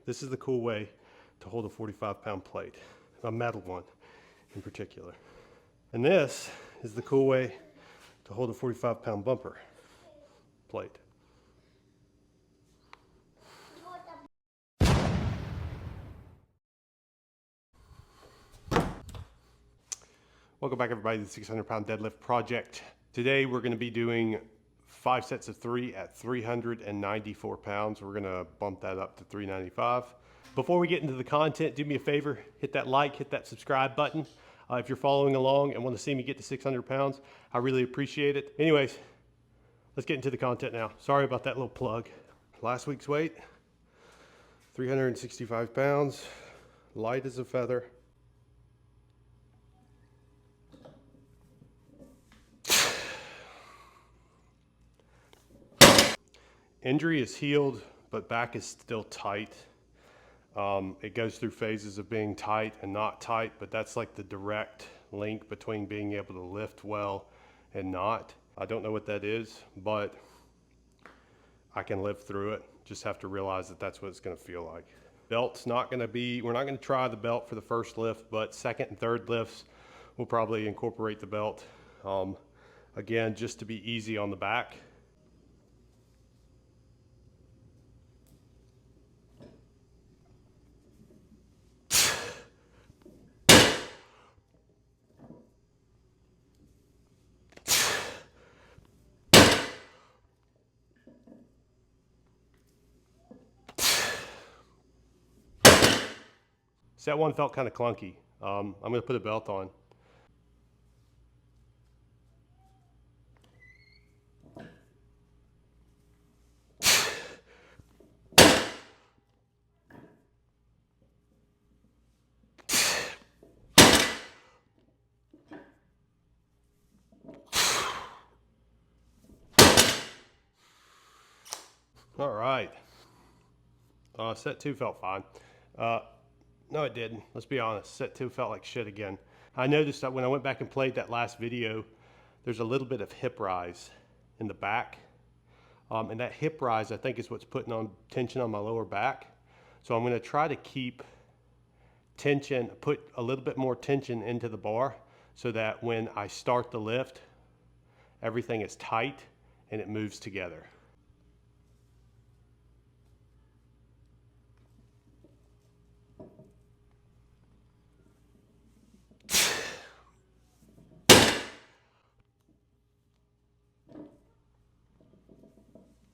This is the cool way to hold a 45-pound plate, a metal one in particular. And this is the cool way to hold a 45-pound bumper plate. Welcome back, everybody, to the 600-pound deadlift project. Today we're going to be doing 5 sets of 3 at 394 pounds. We're going to bump that up to 395. Before we get into the content, do me a favor, hit that like, hit that subscribe button. If you're following along and want to see me get to 600 pounds, I really appreciate it. Anyways, let's get into the content now. Sorry about that little plug. Last week's weight, 365 pounds, light as a feather. Injury is healed, but back is still tight. It goes through phases of being tight and not tight, but that's like the direct link between being able to lift well and not. I don't know what that is, but I can live through it. Just have to realize that that's what it's going to feel like. Belt's not going to be, we're not going to try the belt for the first lift, but second and third lifts, we'll probably incorporate the belt. Again, just to be easy on the back. Set one felt kind of clunky. I'm going to put a belt on. All right. Set 2 felt fine. No, it didn't. Let's be honest. Set 2 felt like shit again. I noticed that when I went back and played that last video, there's a little bit of hip rise in the back. And that hip rise, I think, is what's putting on tension on my lower back. So I'm going to try to keep tension, put a little bit more tension into the bar so that when I start the lift, everything is tight and it moves together.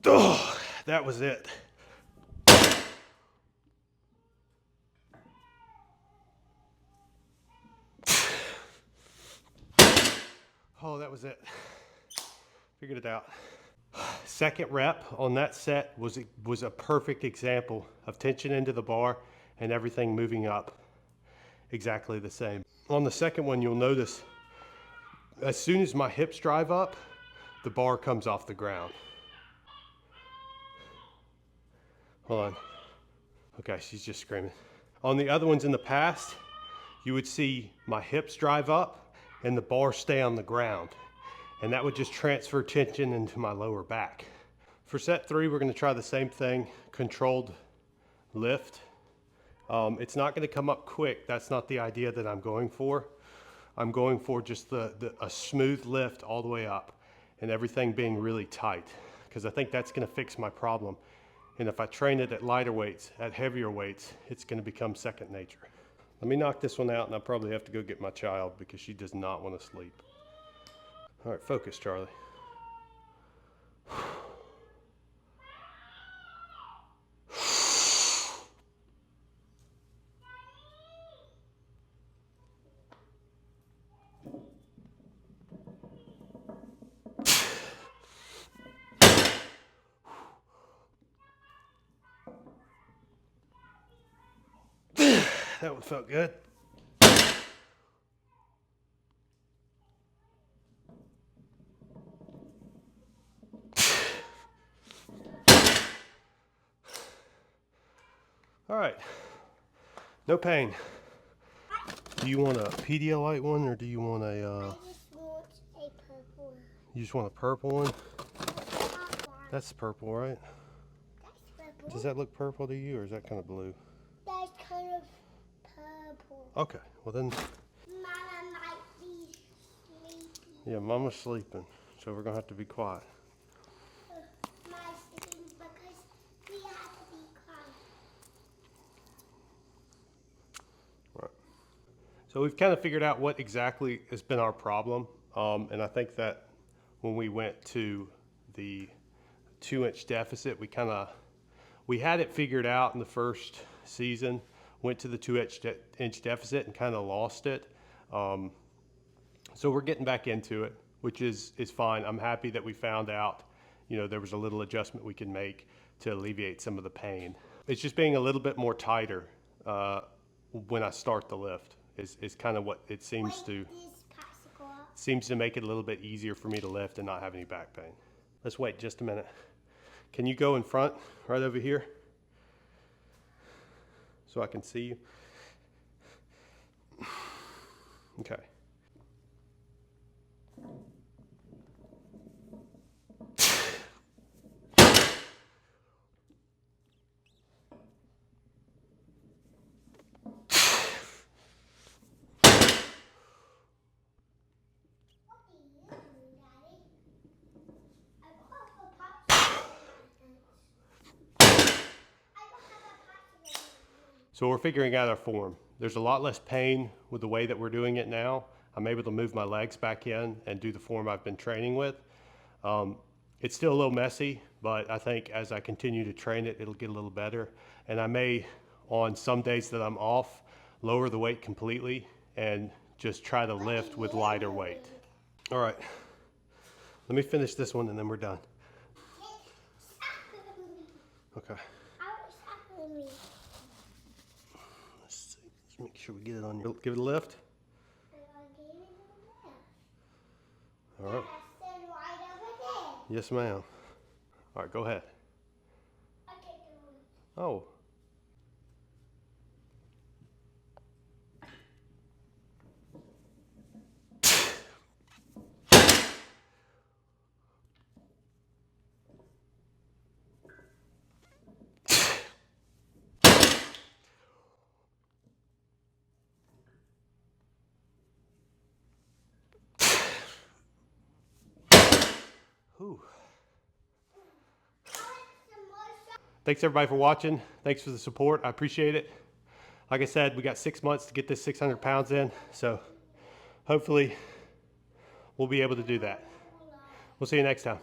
Oh, that was it. Oh, that was it. Figured it out. Second rep on that set was a perfect example of tension into the bar and everything moving up exactly the same. On the second one, you'll notice as soon as my hips drive up, the bar comes off the ground. Hold on. Okay, she's just screaming. On the other ones in the past, you would see my hips drive up and the bar stay on the ground. And that would just transfer tension into my lower back. For set 3, we're going to try the same thing, controlled lift. It's not going to come up quick. That's not the idea that I'm going for. I'm going for just a smooth lift all the way up and everything being really tight, because I think that's going to fix my problem. And if I train it at lighter weights, at heavier weights, it's going to become second nature. Let me knock this one out, and I'll probably have to go get my child because she does not want to sleep. All right, focus, Charlie. That one felt good. All right, no pain. Do you want a Pedialyte one, or do you want a, I just want a purple one. You just want a purple one? That's purple, right? That's purple. Does that look purple to you, or is that kind of blue? That's kind of purple. Okay, well then. Mama might be sleepy. Yeah, Mama's sleeping, so we're gonna have to be quiet. My sleeping because we have to be quiet. Right. So we've kind of figured out what exactly has been our problem, and I think that when we went to the 2-inch deficit, we had it figured out in the first season, went to the 2-inch deficit and kind of lost it. So we're getting back into it, which is fine. I'm happy that we found out, there was a little adjustment we can make to alleviate some of the pain. It's just being a little bit more tighter when I start the lift is kind of what it seems to make it a little bit easier for me to lift and not have any back pain. Let's wait just a minute. Can you go in front right over here so I can see you? Okay. So we're figuring out our form. There's a lot less pain with the way that we're doing it now. I'm able to move my legs back in and do the form I've been training with. It's still a little messy, but I think as I continue to train it, it'll get a little better. And I may, on some days that I'm off, lower the weight completely and just try to lift with lighter weight. All right, let me finish this one and then we're done. Okay. Make sure we get it on your, give it a lift. All right. Yes, ma'am. All right, go ahead. Oh. Whew. Thanks everybody for watching. Thanks for the support. I appreciate it. Like I said, we got 6 months to get this 600 pounds in, so hopefully we'll be able to do that. We'll see you next time.